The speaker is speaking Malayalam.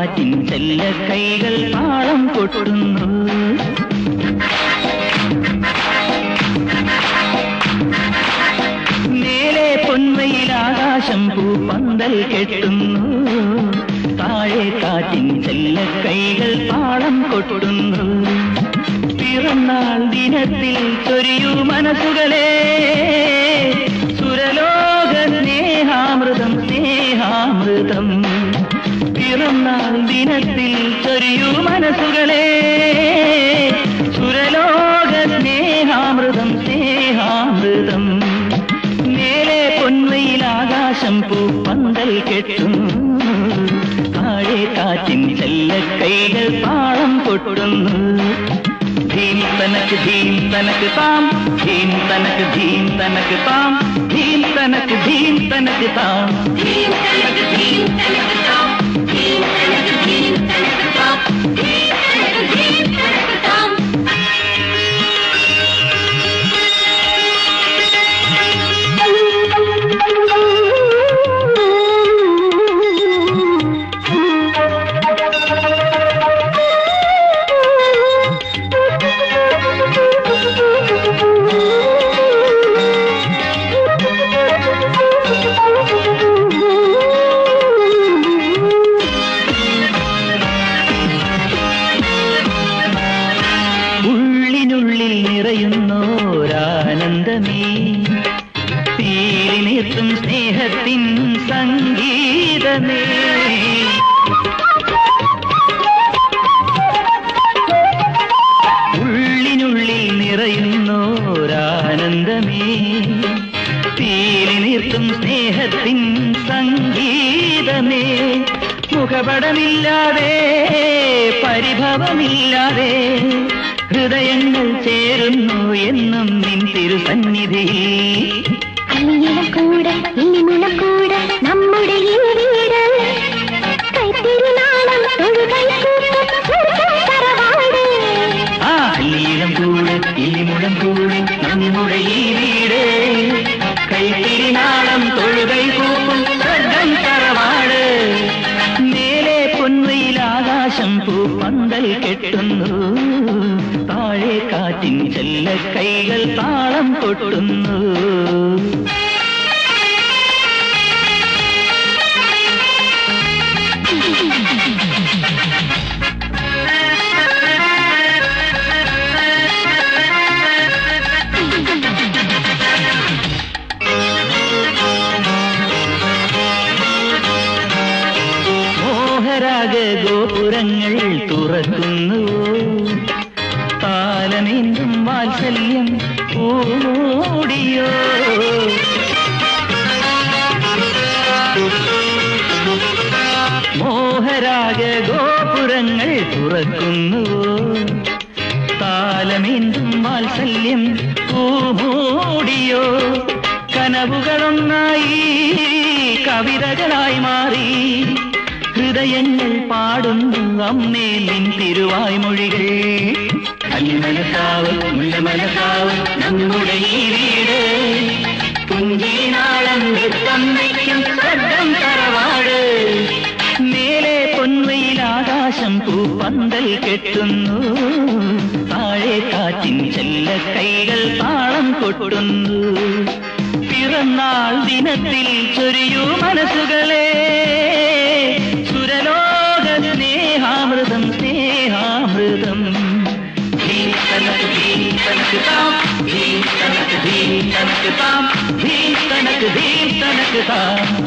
കാറ്റിൻ ചെല്ല കൈകൾ താളം കൊട്ടുന്നു. മേലെ പൊന്മയിൽ ആകാശം പൂപ്പന്തൽ കെട്ടുന്നു. താഴെ കാറ്റിൻ ചെല്ല കൈകൾ താളം കൊട്ടുന്നു. പിറന്നാൾ ദിനത്തിൽ ചൊരിയൂ മനസ്സുകളെ സുരലോക സ്നേഹാമൃതം സ്നേഹാമൃതം. പിറന്നാൾ ദിനത്തിൽ ചൊരിയൂ മനസ്സുകളെ സുരലോക സ്നേഹാമൃതം സ്നേഹാമൃതം. മേലെ പൊന്മയിൽ ആകാശം പൂപ്പന്തൽ കെട്ടുന്നു. താഴെ കാറ്റിൻ ചെല്ല കൈകൾ താളം കൊട്ടുന്നു. धीम तनक ताम, धीम तनक ताम, धीम तनक ताम, धीम तनक ताम, धीम तनक ताम, धीम तनक ताम, धीम तनक ताम. നിറയുന്നോരാനന്ദമേ തീരിനെത്തും സ്നേഹത്തിൻ സംഗീതമേ. ഉള്ളിനുള്ളിൽ നിറയുന്നോരാനന്ദമേ തീരിനെത്തും സ്നേഹത്തിൻ സംഗീതമേ. മുഖപടമില്ലാതെ പരിഭവമില്ലാതെ ഹൃദയങ്ങൾ ചേരുന്നു എന്നും നിൻ തിരുസന്നിധിയിൽ. അലിയിലക്കൂടെ ഇനിമുളക്കൂടെ നമ്മുടെ ഈ വീട് കൈത്തിരുനാളം തറവാട്. ആ അല്ലിയിളം കൂടെ ഇനിമുളം കൂടെ നമ്മുടെ ഈ വീട് കൈത്തിരുനാളം തൊഴുകൈ കൂപ്പും സ്വർഗം തറവാട്. മേലെ പൊന്മയിൽ ആകാശം പൂപ്പന്തൽ കെട്ടുന്നു. താഴെ കാറ്റിൻ ചെല്ല കൈകൾ താളം കൊട്ടുന്നു. മോഹരാഗ ഗോപുരങ്ങൾ തുറക്കുന്നു. താലമെന്തും വാത്സല്യം ഓടിയോ. മോഹരാഗ ഗോപുരങ്ങൾ തുറക്കുന്നു. താലമെന്തും വാത്സല്യം ഓടിയോ. കനവുകളൊന്നായി കവിതകളായി മാറി ഹൃദയങ്ങൾ പാടുന്നു അമ്മേ നിൻ തിരുവായ്മൊഴികൾ. കന്മനസാവ് മുല്ലമനസാവ് നമ്മുടെ ഈ വീട് പുഞ്ചിനാളം തന്നയ്ക്കും സ്വർഗം തറവാട്. മേലെ പൊന്മയിൽ ആകാശം പൂപ്പന്തൽ കെട്ടുന്നു. താഴെ കാറ്റിൻ ചെല്ല കൈകൾ താളം കൊട്ടുന്നു. പിറന്നാൾ ദിനത്തിൽ ചൊരിയൂ മനസ്സുകളെ സുരലോക സ്നേഹാമൃതം സ്നേഹാമൃതം. धीम तनक ताम, धीम तनक ताम, धीम तनक ताम.